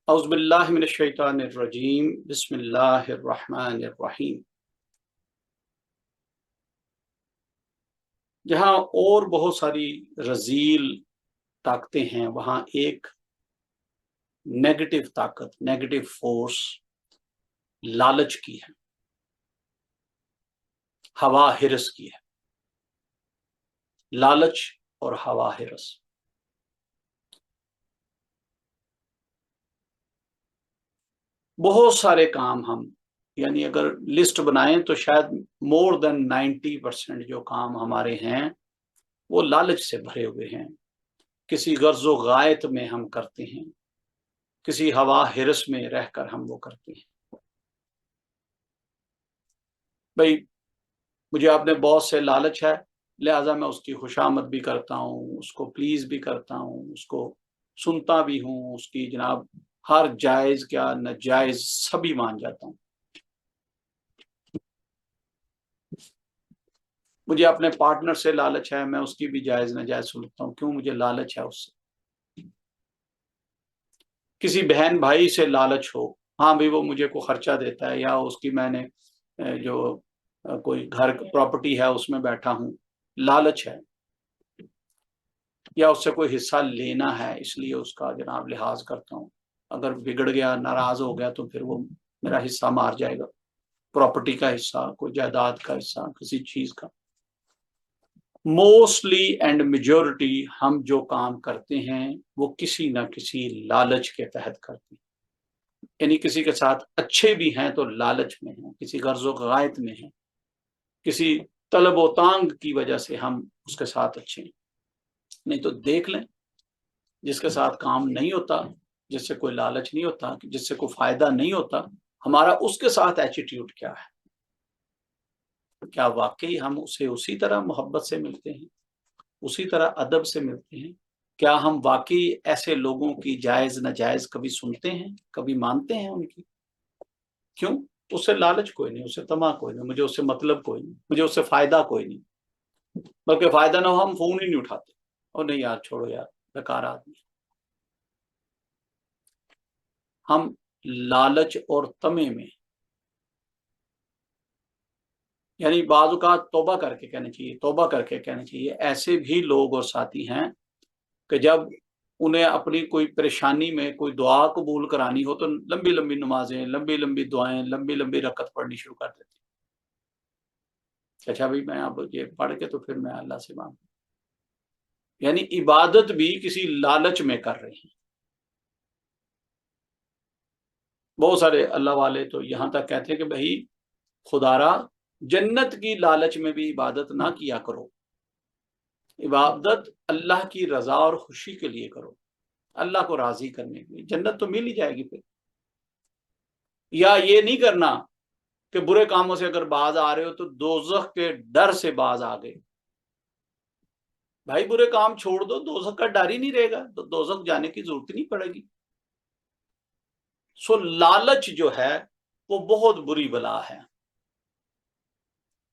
اعوذ باللہ من الشیطان الرجیم بسم اللہ الرحمن الرحیم۔ جہاں اور بہت ساری رذیل طاقتیں ہیں، وہاں ایک نیگیٹو طاقت، نیگیٹو فورس لالچ کی ہے، ہوا ہرس کی ہے۔ لالچ اور ہوا ہرس، بہت سارے کام ہم یعنی اگر لسٹ بنائیں تو شاید مور دین 90% جو کام ہمارے ہیں وہ لالچ سے بھرے ہوئے ہیں۔ کسی غرض و غایت میں ہم کرتے ہیں، کسی ہوا ہرس میں رہ کر ہم وہ کرتے ہیں۔ بھئی مجھے اپنے باس سے لالچ ہے، لہٰذا میں اس کی خوشامد بھی کرتا ہوں، اس کو پلیز بھی کرتا ہوں، اس کو سنتا بھی ہوں، اس کی جناب ہر جائز کیا ناجائز سبھی مان جاتا ہوں۔ مجھے اپنے پارٹنر سے لالچ ہے، میں اس کی بھی جائز ناجائز سنتا ہوں، کیوں؟ مجھے لالچ ہے اس سے۔ کسی بہن بھائی سے لالچ ہو، ہاں بھی وہ مجھے کو خرچہ دیتا ہے، یا اس کی میں نے جو کوئی گھر پراپرٹی ہے اس میں بیٹھا ہوں، لالچ ہے، یا اس سے کوئی حصہ لینا ہے اس لیے اس کا جناب لحاظ کرتا ہوں۔ اگر بگڑ گیا، ناراض ہو گیا تو پھر وہ میرا حصہ مار جائے گا، پراپرٹی کا حصہ، کوئی جائیداد کا حصہ، کسی چیز کا۔ موسٹلی اینڈ میجورٹی ہم جو کام کرتے ہیں وہ کسی نہ کسی لالچ کے تحت کرتے ہیں، یعنی کسی کے ساتھ اچھے بھی ہیں تو لالچ میں ہیں، کسی غرض و غایت میں ہیں، کسی طلب و تانگ کی وجہ سے ہم اس کے ساتھ اچھے ہیں۔ نہیں تو دیکھ لیں، جس کے ساتھ کام نہیں ہوتا، جس سے کوئی لالچ نہیں ہوتا، جس سے کوئی فائدہ نہیں ہوتا، ہمارا اس کے ساتھ ایٹیٹیوڈ کیا ہے؟ کیا واقعی ہم اسے اسی طرح محبت سے ملتے ہیں، اسی طرح ادب سے ملتے ہیں؟ کیا ہم واقعی ایسے لوگوں کی جائز ناجائز کبھی سنتے ہیں، کبھی مانتے ہیں ان کی؟ کیوں؟ اس سے لالچ کوئی نہیں، اس سے طمع کوئی نہیں، مجھے اس سے مطلب کوئی نہیں، مجھے اس سے فائدہ کوئی نہیں، بلکہ فائدہ نہ ہو ہم فون ہی نہیں اٹھاتے، اور نہیں یار چھوڑو یار بیکار آدمی۔ ہم لالچ اور طمع میں، یعنی بعض اوقات توبہ کر کے کہنا چاہیے، توبہ کر کے کہنا چاہیے، ایسے بھی لوگ اور ساتھی ہیں کہ جب انہیں اپنی کوئی پریشانی میں کوئی دعا قبول کرانی ہو تو لمبی لمبی نمازیں، لمبی لمبی دعائیں، لمبی لمبی رکعت پڑھنی شروع کر دیتے ہیں۔ اچھا بھائی میں اب یہ پڑھ کے تو پھر میں اللہ سے مانگوں، یعنی عبادت بھی کسی لالچ میں کر رہے ہیں۔ بہت سارے اللہ والے تو یہاں تک کہتے ہیں کہ بھائی خدا را جنت کی لالچ میں بھی عبادت نہ کیا کرو، عبادت اللہ کی رضا اور خوشی کے لیے کرو، اللہ کو راضی کرنے کے لیے، جنت تو مل ہی جائے گی پھر۔ یا یہ نہیں کرنا کہ برے کاموں سے اگر باز آ رہے ہو تو دوزخ کے ڈر سے باز آ گئے۔ بھائی برے کام چھوڑ دو، دوزخ کا ڈر ہی نہیں رہے گا تو دوزخ جانے کی ضرورت ہی نہیں پڑے گی۔ سو لالچ جو ہے وہ بہت بری بلا ہے۔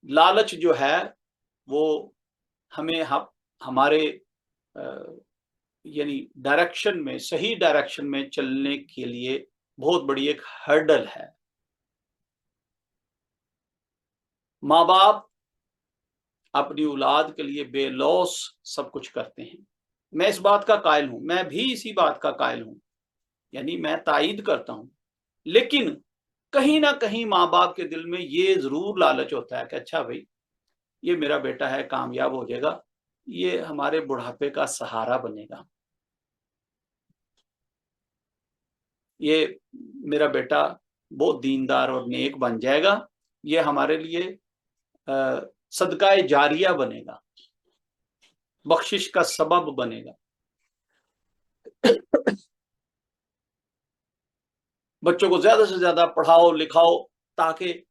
لالچ جو ہے وہ ہمیں ہمارے یعنی ڈائریکشن میں، صحیح ڈائریکشن میں چلنے کے لیے بہت بڑی ایک ہرڈل ہے۔ ماں باپ اپنی اولاد کے لیے بے لوث سب کچھ کرتے ہیں، میں اس بات کا قائل ہوں، میں بھی اسی بات کا قائل ہوں، یعنی میں تائید کرتا ہوں، لیکن کہیں نہ کہیں ماں باپ کے دل میں یہ ضرور لالچ ہوتا ہے کہ اچھا بھائی یہ میرا بیٹا ہے، کامیاب ہو جائے گا، یہ ہمارے بڑھاپے کا سہارا بنے گا، یہ میرا بیٹا بہت دیندار اور نیک بن جائے گا، یہ ہمارے لیے صدقہ جاریہ بنے گا، بخشش کا سبب بنے گا۔ بچوں کو زیادہ سے زیادہ پڑھاؤ لکھاؤ تاکہ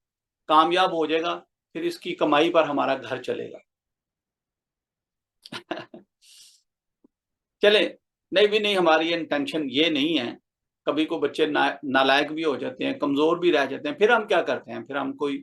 کامیاب ہو جائے گا، پھر اس کی کمائی پر ہمارا گھر چلے گا۔ چلے نہیں بھی نہیں، ہماری انٹینشن یہ نہیں ہے، کبھی کو بچے نالائق بھی ہو جاتے ہیں، کمزور بھی رہ جاتے ہیں، پھر ہم کیا کرتے ہیں؟ پھر ہم کوئی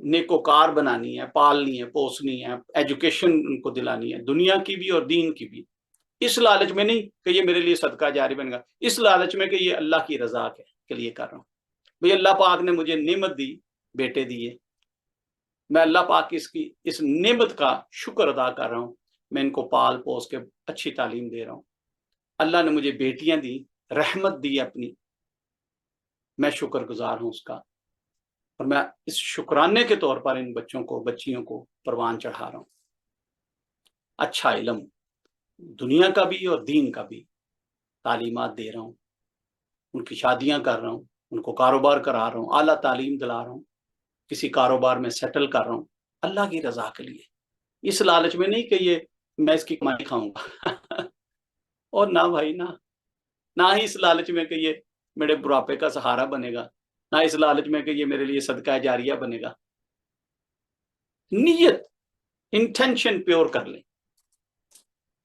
نیکوکار بنانی ہے، پالنی ہے، پوسنی ہے، ایجوکیشن ان کو دلانی ہے، دنیا کی بھی اور دین کی بھی. اس لالچ میں نہیں کہ یہ میرے لیے صدقہ جاری بنے گا، اس لالچ میں کہ یہ اللہ کی رضا کے لیے کر رہا ہوں. بھئی اللہ پاک نے مجھے نعمت دی، بیٹے دیے، میں اللہ پاک کی اس نعمت کا شکر ادا کر رہا ہوں. میں ان کو پال پوس کے اچھی تعلیم دے رہا ہوں. اللہ نے مجھے بیٹیاں دی، رحمت دی اپنی، میں شکر گزار ہوں اس کا، اور میں اس شکرانے کے طور پر ان بچوں کو، بچیوں کو پروان چڑھا رہا ہوں. اچھا علم دنیا کا بھی اور دین کا بھی تعلیمات دے رہا ہوں، ان کی شادیاں کر رہا ہوں، ان کو کاروبار کرا رہا ہوں، اعلیٰ تعلیم دلا رہا ہوں، کسی کاروبار میں سیٹل کر رہا ہوں اللہ کی رضا کے لیے. اس لالچ میں نہیں کہ یہ میں اس کی کمائی کھاؤں گا اور نہ بھائی نہ ہی اس لالچ میں کہ یہ میرے بڑھاپے کا سہارا بنے گا، نہ اس لالچ میں کہ یہ میرے لیے صدقہ جاریہ بنے گا. نیت، انٹینشن پیور کر لیں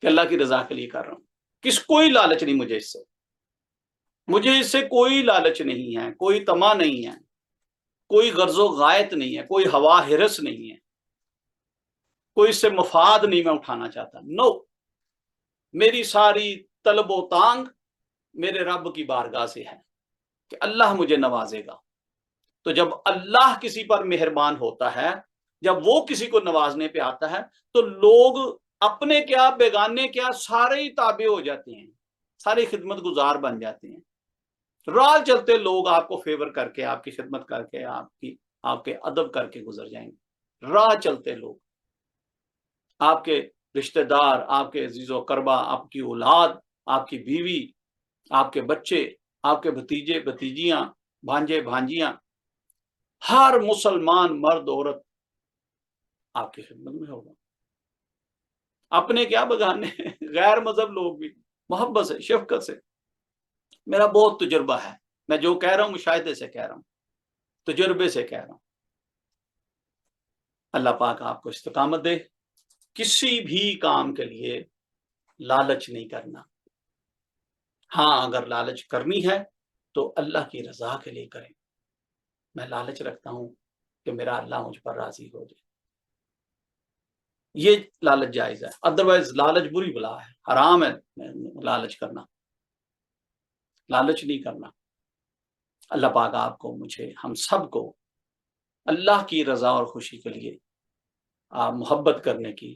کہ اللہ کی رضا کے لیے کر رہا ہوں. کوئی لالچ نہیں مجھے اس سے کوئی لالچ نہیں ہے، کوئی طمع نہیں ہے، کوئی غرض و غایت نہیں ہے، کوئی ہوا ہرس نہیں ہے، کوئی اس سے مفاد نہیں میں اٹھانا چاہتا. نو، میری ساری طلب و تانگ میرے رب کی بارگاہ سے ہے کہ اللہ مجھے نوازے گا. تو جب اللہ کسی پر مہربان ہوتا ہے، جب وہ کسی کو نوازنے پہ آتا ہے، تو لوگ اپنے کیا بیگانے کیا سارے ہی تابع ہو جاتے ہیں، سارے خدمت گزار بن جاتے ہیں. راہ چلتے لوگ آپ کو فیور کر کے، آپ کی خدمت کر کے، آپ کے ادب کر کے گزر جائیں گے. راہ چلتے لوگ، آپ کے رشتہ دار، آپ کے عزیز و قربا، آپ کی اولاد، آپ کی بیوی، آپ کے بچے، آپ کے بھتیجے بھتیجیاں، بھانجے بھانجیاں، ہر مسلمان مرد عورت آپ کی خدمت میں ہوگا. اپنے کیا بگانے غیر مذہب لوگ بھی محبت سے، شفقت سے. میرا بہت تجربہ ہے، میں جو کہہ رہا ہوں مشاہدے سے کہہ رہا ہوں، تجربے سے کہہ رہا ہوں. اللہ پاک آپ کو استقامت دے. کسی بھی کام کے لیے لالچ نہیں کرنا. ہاں اگر لالچ کرنی ہے تو اللہ کی رضا کے لیے کریں. میں لالچ رکھتا ہوں کہ میرا اللہ مجھ پر راضی ہو جائے، یہ لالچ جائز ہے. ادروائز لالچ بری بلا ہے، حرام ہے لالچ کرنا. لالچ نہیں کرنا. اللہ پاک آپ کو، مجھے، ہم سب کو اللہ کی رضا اور خوشی کے لیے محبت کرنے کی،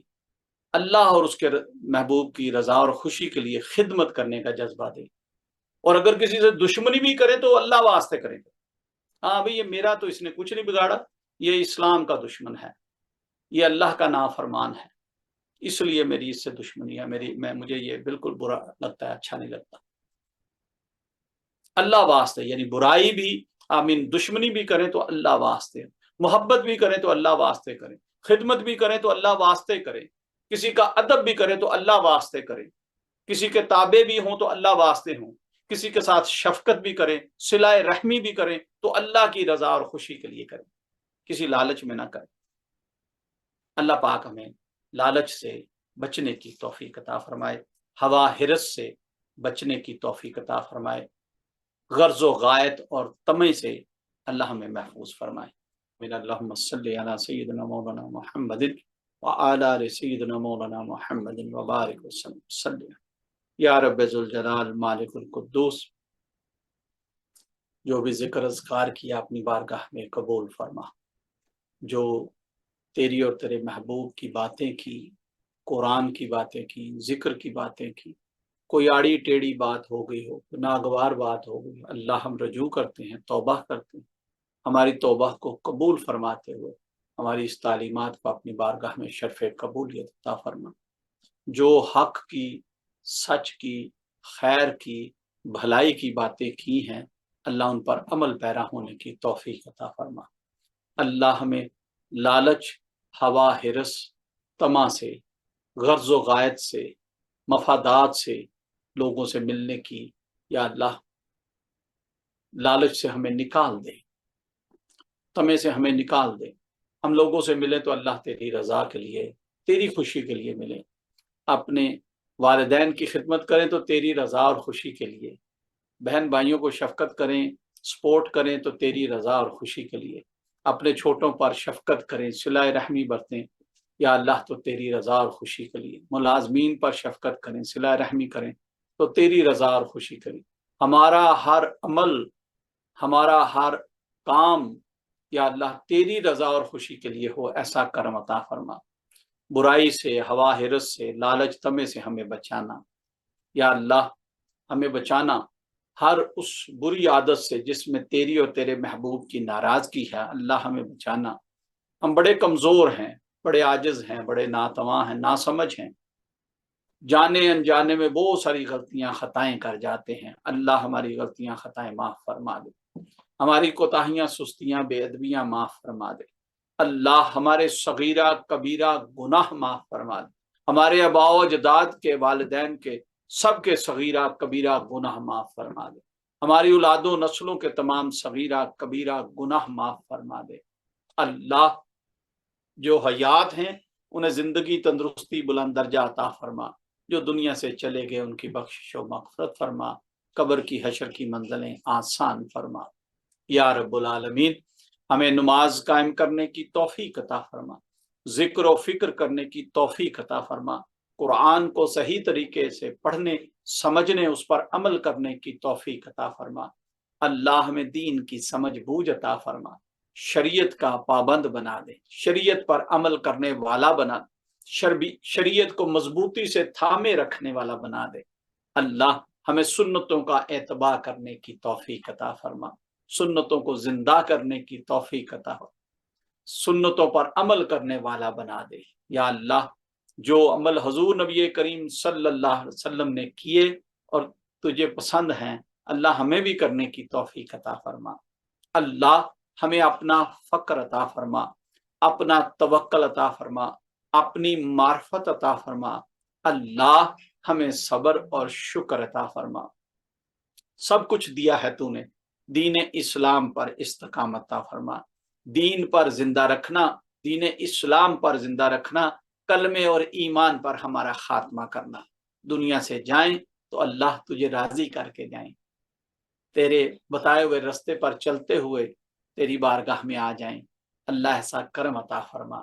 اللہ اور اس کے محبوب کی رضا اور خوشی کے لیے خدمت کرنے کا جذبہ دے. اور اگر کسی سے دشمنی بھی کرے تو اللہ واسطے کرے. ہاں بھئی یہ میرا تو اس نے کچھ نہیں بگاڑا، یہ اسلام کا دشمن ہے، یہ اللہ کا نافرمان ہے، اس لیے میری اس سے دشمنی ہے، مجھے یہ بالکل برا لگتا ہے، اچھا نہیں لگتا. اللہ واسطے، یعنی برائی بھی، دشمنی بھی کریں تو اللہ واسطے، محبت بھی کریں تو اللہ واسطے کریں، خدمت بھی کریں تو اللہ واسطے کریں، کسی کا ادب بھی کریں تو اللہ واسطے کریں، کسی کے تابع بھی ہوں تو اللہ واسطے ہوں، کسی کے ساتھ شفقت بھی کریں، صلہ رحمی بھی کریں تو اللہ کی رضا اور خوشی کے لیے کریں، کسی لالچ میں نہ کریں. اللہ پاک ہمیں لالچ سے بچنے کی توفیق عطا فرمائے، ہوا ہرس سے بچنے کی توفیق عطا فرمائے، غرض و غایت اور طمع سے اللہ ہمیں محفوظ فرمائے. اللہم صلی علی سیدنا مولانا محمد وعلی آل سیدنا مولانا محمد وبارک وسلم. صلی یا رب ذوالجلال مالک القدوس، جو بھی ذکر اذکار کیا اپنی بارگاہ میں قبول فرما. جو تیری اور تیرے محبوب کی باتیں کی، قرآن کی باتیں کی، ذکر کی باتیں کی، کوئی آڑی ٹیڑھی بات ہو گئی ہو، ناگوار بات ہو گئی، اللہ ہم رجوع کرتے ہیں، توبہ کرتے ہیں. ہماری توبہ کو قبول فرماتے ہوئے ہماری اس تعلیمات کو اپنی بارگاہ میں شرف قبولیت عطا فرما. جو حق کی، سچ کی، خیر کی، بھلائی کی باتیں کی ہیں، اللہ ان پر عمل پیرا ہونے کی توفیق عطا فرما. اللہ ہمیں لالچ، ہوا ہرس، طمع سے، غرض و غایت سے، مفادات سے، لوگوں سے ملنے کی، یا اللہ لالچ سے ہمیں نکال دے، طمع سے ہمیں نکال دے. ہم لوگوں سے ملیں تو اللہ تیری رضا کے لیے، تیری خوشی کے لیے ملیں. اپنے والدین کی خدمت کریں تو تیری رضا اور خوشی کے لیے. بہن بھائیوں کو شفقت کریں، سپورٹ کریں تو تیری رضا اور خوشی کے لیے. اپنے چھوٹوں پر شفقت کریں، صلہ رحمی برتیں، یا اللہ تو تیری رضا اور خوشی کے لیے۔ ملازمین پر شفقت کریں، صلہ رحمی کریں تو تیری رضا اور خوشی کے لیے۔ ہمارا ہر عمل، ہمارا ہر کام یا اللہ تیری رضا اور خوشی کے لیے ہو، ایسا کرم عطا فرما۔ برائی سے، ہوا حرص سے، لالچ طمع سے ہمیں بچانا یا اللہ، ہمیں بچانا ہر اس بری عادت سے جس میں تیری اور تیرے محبوب کی ناراضگی ہے۔ اللہ ہمیں بچانا۔ ہم بڑے کمزور ہیں، بڑے عاجز ہیں، بڑے ناتواں ہیں، ناسمجھ ہیں، جانے انجانے میں بہت ساری غلطیاں خطائیں کر جاتے ہیں۔ اللہ ہماری غلطیاں خطائیں معاف فرما دے، ہماری کوتاہیاں سستیاں بے ادبیاں معاف فرما دے۔ اللہ ہمارے صغیرہ کبیرہ گناہ معاف فرما دے، ہمارے آباء و اجداد کے، والدین کے، سب کے صغیرہ کبیرہ گناہ معاف فرما دے۔ ہماری اولاد و نسلوں کے تمام صغیرہ کبیرہ گناہ معاف فرما دے۔ اللہ جو حیات ہیں انہیں زندگی، تندرستی، بلند درجہ عطا فرما۔ جو دنیا سے چلے گئے ان کی بخشش و مغفرت فرما، قبر کی حشر کی منزلیں آسان فرما۔ یا رب العالمین، ہمیں نماز قائم کرنے کی توفیق عطا فرما، ذکر و فکر کرنے کی توفیق عطا فرما، قرآن کو صحیح طریقے سے پڑھنے، سمجھنے، اس پر عمل کرنے کی توفیق عطا فرما۔ اللہ ہمیں دین کی سمجھ بوجھ عطا فرما، شریعت کا پابند بنا دے، شریعت پر عمل کرنے والا بنا دے، شریعت کو مضبوطی سے تھامے رکھنے والا بنا دے۔ اللہ ہمیں سنتوں کا اتباع کرنے کی توفیق عطا فرما، سنتوں کو زندہ کرنے کی توفیق عطا فرما، سنتوں پر عمل کرنے والا بنا دے۔ یا اللہ جو عمل حضور نبی کریم صلی اللہ علیہ وسلم نے کیے اور تجھے پسند ہیں، اللہ ہمیں بھی کرنے کی توفیق عطا فرما۔ اللہ ہمیں اپنا فقر عطا فرما، اپنا توکل عطا فرما، اپنی معرفت عطا فرما۔ اللہ ہمیں صبر اور شکر عطا فرما۔ سب کچھ دیا ہے تو نے، دین اسلام پر استقامت عطا فرما، دین پر زندہ رکھنا، دین اسلام پر زندہ رکھنا، کلمے اور ایمان پر ہمارا خاتمہ کرنا۔ دنیا سے جائیں تو اللہ تجھے راضی کر کے جائیں، تیرے بتائے ہوئے رستے پر چلتے ہوئے تیری بارگاہ میں آ جائیں۔ اللہ ایسا کرم عطا فرما۔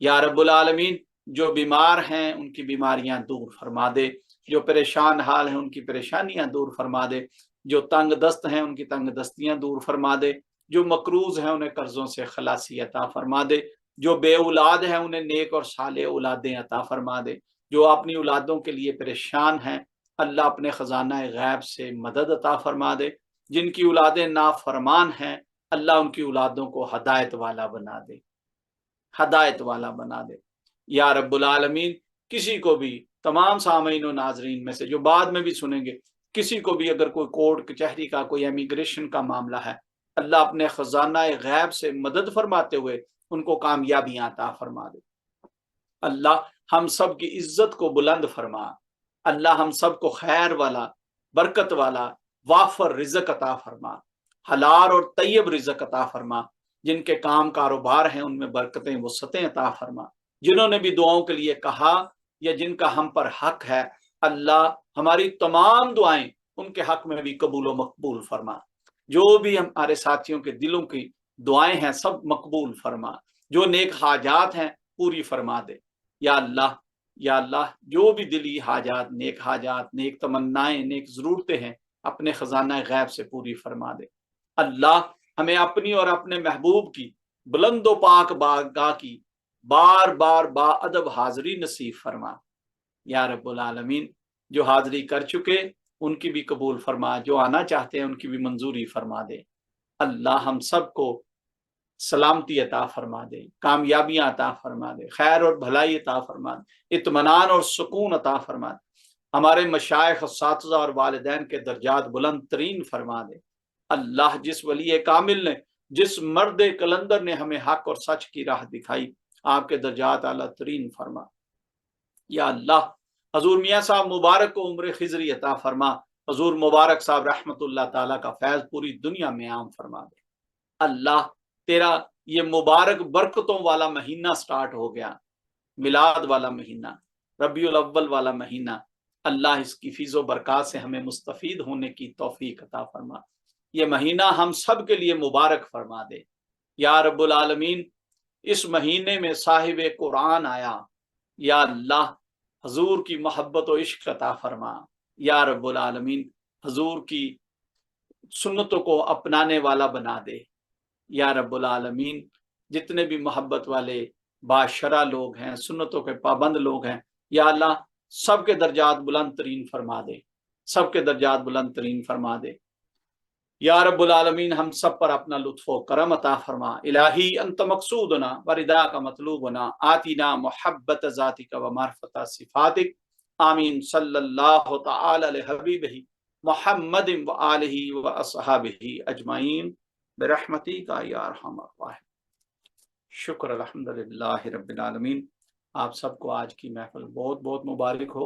یا رب العالمین، جو بیمار ہیں ان کی بیماریاں دور فرما دے، جو پریشان حال ہیں ان کی پریشانیاں دور فرما دے، جو تنگ دست ہیں ان کی تنگ دستیاں دور فرما دے، جو مقروض ہیں انہیں قرضوں سے خلاصی عطا فرما دے، جو بے اولاد ہیں انہیں نیک اور صالح اولادیں عطا فرما دے، جو اپنی اولادوں کے لیے پریشان ہیں اللہ اپنے خزانہ غیب سے مدد عطا فرما دے، جن کی اولادیں نافرمان ہیں اللہ ان کی اولادوں کو ہدایت والا بنا دے، ہدایت والا بنا دے۔ یا رب العالمین، کسی کو بھی، تمام سامعین و ناظرین میں سے جو بعد میں بھی سنیں گے، کسی کو بھی اگر کوئی کورٹ کچہری کا، کوئی امیگریشن کا معاملہ ہے، اللہ اپنے خزانہ غیب سے مدد فرماتے ہوئے ان کو کامیابیاں عطا فرما دے۔ اللہ ہم سب کی عزت کو بلند فرما، اللہ ہم سب کو خیر والا، برکت والا، وافر رزق عطا فرما، حلال اور طیب رزق عطا فرما۔ جن کے کام کاروبار ہیں ان میں برکتیں وسعتیں عطا فرما۔ جنہوں نے بھی دعاؤں کے لیے کہا یا جن کا ہم پر حق ہے، اللہ ہماری تمام دعائیں ان کے حق میں بھی قبول و مقبول فرما۔ جو بھی ہمارے ساتھیوں کے دلوں کی دعائیں ہیں سب مقبول فرما، جو نیک حاجات ہیں پوری فرما دے۔ یا اللہ، یا اللہ جو بھی دلی حاجات، نیک تمنائیں، نیک ضرورتیں ہیں اپنے خزانہ غیب سے پوری فرما دے۔ اللہ ہمیں اپنی اور اپنے محبوب کی بلند و پاک بارگاہ کی بار بار با ادب حاضری نصیب فرما۔ یا رب العالمین، جو حاضری کر چکے ان کی بھی قبول فرما، جو آنا چاہتے ہیں ان کی بھی منظوری فرما دے۔ اللہ ہم سب کو سلامتی عطا فرما دے، کامیابیاں عطا فرما دے، خیر اور بھلائی عطا فرما دے، اطمینان اور سکون عطا فرما دے۔ ہمارے مشائخ، اساتذہ اور والدین کے درجات بلند ترین فرما دے۔ اللہ جس ولی کامل نے، جس مرد کلندر نے ہمیں حق اور سچ کی راہ دکھائی، آپ کے درجات اعلیٰ ترین فرما۔ یا اللہ حضور میاں صاحب مبارک کو عمر خضری عطا فرما، حضور مبارک صاحب رحمت اللہ تعالیٰ کا فیض پوری دنیا میں عام فرما دے۔ اللہ تیرا یہ مبارک برکتوں والا مہینہ سٹارٹ ہو گیا، میلاد والا مہینہ، ربیع الاول والا مہینہ، اللہ اس کی فیض و برکات سے ہمیں مستفید ہونے کی توفیق عطا فرما۔ یہ مہینہ ہم سب کے لیے مبارک فرما دے۔ یا رب العالمین اس مہینے میں صاحب قرآن آیا، یا اللہ حضور کی محبت و عشق عطا فرما، یا رب العالمین حضور کی سنتوں کو اپنانے والا بنا دے، یا رب العالمین جتنے بھی محبت والے باشرہ لوگ ہیں، سنتوں کے پابند لوگ ہیں، یا اللہ سب کے درجات بلند ترین فرما دے، سب کے درجات بلند ترین فرما دے، یا رب العالمین ہم سب پر اپنا لطف و کرم عطا فرما۔ الہی انت مقصودنا وردا کا مطلوبنا، آتینا محبت ذاتک و معرفت صفاتک، آمین صلی اللہ تعالی علی حبیبہ محمد و آلہ و اصحابہ اجمعین برحمتک یا ارحم الراحمین۔ شکر الحمدللہ رب العالمین۔ آپ سب کو آج کی محفل بہت بہت مبارک ہو،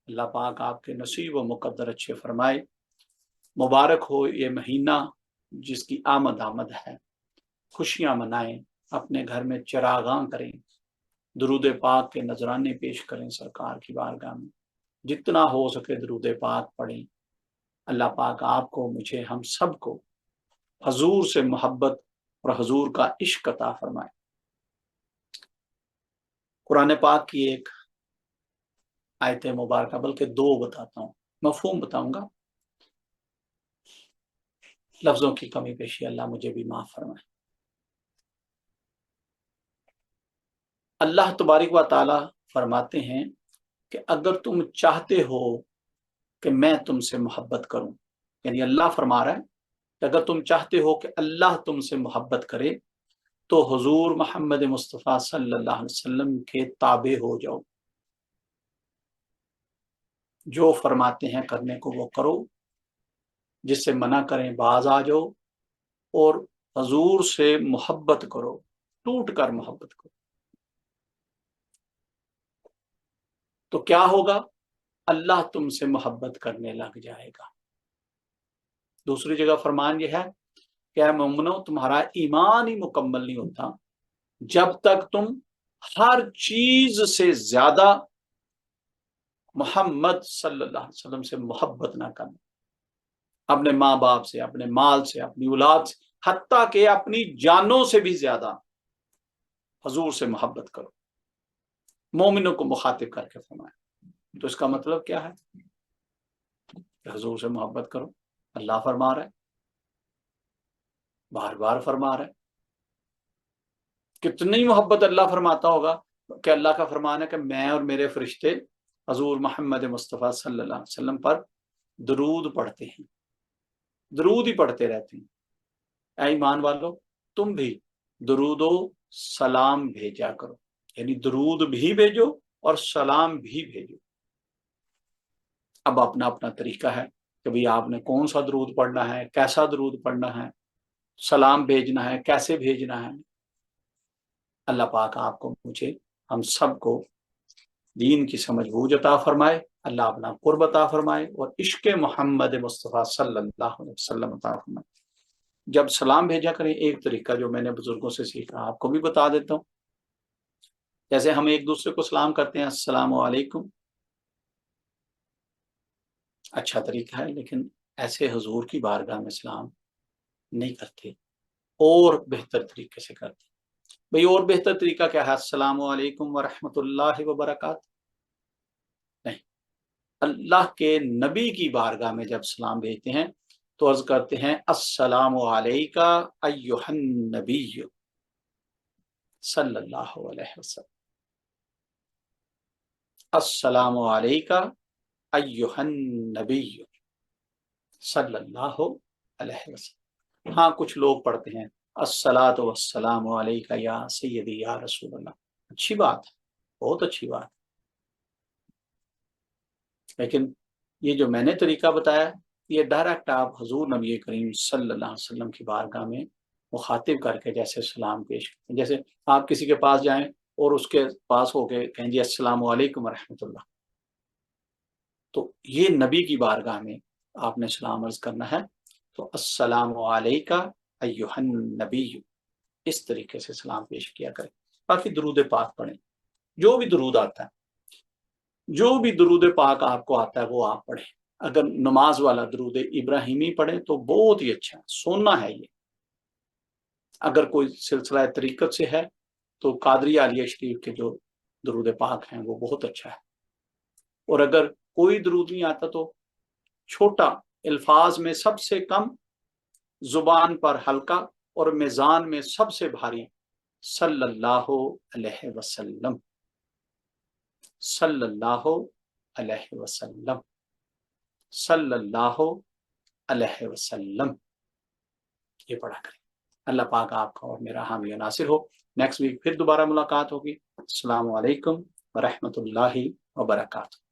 اللہ پاک آپ کے نصیب و مقدر اچھے فرمائے۔ مبارک ہو یہ مہینہ جس کی آمد ہے، خوشیاں منائیں، اپنے گھر میں چراغاں کریں، درود پاک کے نذرانے پیش کریں سرکار کی بارگاہ میں، جتنا ہو سکے درود پاک پڑھیں۔ اللہ پاک آپ کو، مجھے، ہم سب کو حضور سے محبت اور حضور کا عشق عطا فرمائے۔ قرآن پاک کی ایک آیت مبارکہ، بلکہ دو بتاتا ہوں، مفہوم بتاؤں گا، لفظوں کی کمی پیشی اللہ مجھے بھی معاف فرمائے۔ اللہ تبارک و تعالی فرماتے ہیں کہ اگر تم چاہتے ہو کہ میں تم سے محبت کروں، یعنی اللہ فرما رہا ہے کہ اگر تم چاہتے ہو کہ اللہ تم سے محبت کرے تو حضور محمد مصطفیٰ صلی اللہ علیہ وسلم کے تابع ہو جاؤ، جو فرماتے ہیں کرنے کو وہ کرو، جس سے منع کریں باز آ جاؤ، اور حضور سے محبت کرو، ٹوٹ کر محبت کرو۔ تو کیا ہوگا؟ اللہ تم سے محبت کرنے لگ جائے گا۔ دوسری جگہ فرمان یہ ہے کہ اے مومنو، تمہارا ایمان ہی مکمل نہیں ہوتا جب تک تم ہر چیز سے زیادہ محمد صلی اللہ علیہ وسلم سے محبت نہ کرنا، اپنے ماں باپ سے، اپنے مال سے، اپنی اولاد سے، حتیٰ کہ اپنی جانوں سے بھی زیادہ حضور سے محبت کرو۔ مومنوں کو مخاطب کر کے فرمایا۔ تو اس کا مطلب کیا ہے کہ حضور سے محبت کرو، اللہ فرما رہا ہے، بار بار فرما رہا ہے۔ کتنی محبت اللہ فرماتا ہوگا کہ اللہ کا فرمان ہے کہ میں اور میرے فرشتے حضور محمد مصطفیٰ صلی اللہ علیہ وسلم پر درود پڑھتے ہیں، درود ہی پڑھتے رہتے ہیں۔ اے ایمان والو، تم بھی درود و سلام بھیجا کرو، یعنی درود بھی بھیجو اور سلام بھی بھیجو۔ اب اپنا اپنا طریقہ ہے کہ بھئی آپ نے کون سا درود پڑھنا ہے، کیسا درود پڑھنا ہے، سلام بھیجنا ہے، کیسے بھیجنا ہے۔ اللہ پاک آپ کو، مجھے، ہم سب کو دین کی سمجھ بوجھ عطا فرمائے، اللہ اپنا قرب عطا فرمائے اور عشق محمد مصطفیٰ صلی اللہ علیہ وسلم عطا فرمائے۔ جب سلام بھیجا کریں، ایک طریقہ جو میں نے بزرگوں سے سیکھا آپ کو بھی بتا دیتا ہوں۔ جیسے ہم ایک دوسرے کو سلام کرتے ہیں، السلام علیکم، اچھا طریقہ ہے، لیکن ایسے حضور کی بارگاہ میں سلام نہیں کرتے، اور بہتر طریقے سے کرتے۔ بھئی اور بہتر طریقہ کیا ہے؟ السلام علیکم ورحمۃ اللہ وبرکاتہ نہیں، اللہ کے نبی کی بارگاہ میں جب سلام بھیجتے ہیں تو عرض کرتے ہیں السلام علیکہ ایھا النبی صلی اللہ علیہ وسلم، السلام علیکہ ایھا النبی صلی اللہ علیہ وسلم۔ ہاں کچھ لوگ پڑھتے ہیں الصلاۃ والسلام علیکہ یا سیدی یا رسول اللہ، اچھی بات ہے، بہت اچھی بات، لیکن یہ جو میں نے طریقہ بتایا یہ ڈائریکٹ آپ حضور نبی کریم صلی اللہ علیہ وسلم کی بارگاہ میں مخاطب کر کے جیسے سلام پیش کرتے ہیں، جیسے آپ کسی کے پاس جائیں اور اس کے پاس ہو کے کہیں جی السلام علیکم ورحمۃ اللہ، تو یہ نبی کی بارگاہ میں آپ نے سلام عرض کرنا ہے، تو السلام علیکہ ایھا النبی، اس طریقے سے سلام پیش کیا کریں۔ باقی درود پاک پڑھیں، جو بھی درود آتا ہے، جو بھی درود پاک آپ کو آتا ہے وہ آپ پڑھیں۔ اگر نماز والا درود ابراہیمی پڑھیں تو بہت ہی اچھا ہے، سننا ہے یہ، اگر کوئی سلسلہ طریقت سے ہے تو قادری عالیہ شریف کے جو درود پاک ہیں وہ بہت اچھا ہے، اور اگر کوئی درود نہیں آتا تو چھوٹا، الفاظ میں سب سے کم، زبان پر ہلکا اور میزان میں سب سے بھاری، صلی اللہ علیہ وسلم، صلی اللہ علیہ وسلم، صلی اللہ علیہ وسلم، یہ پڑھا کریں۔ اللہ پاک آپ کا اور میرا حامی و ناصر ہو۔ نیکسٹ ویک پھر دوبارہ ملاقات ہوگی۔ السلام علیکم ورحمۃ اللہ وبرکاتہ۔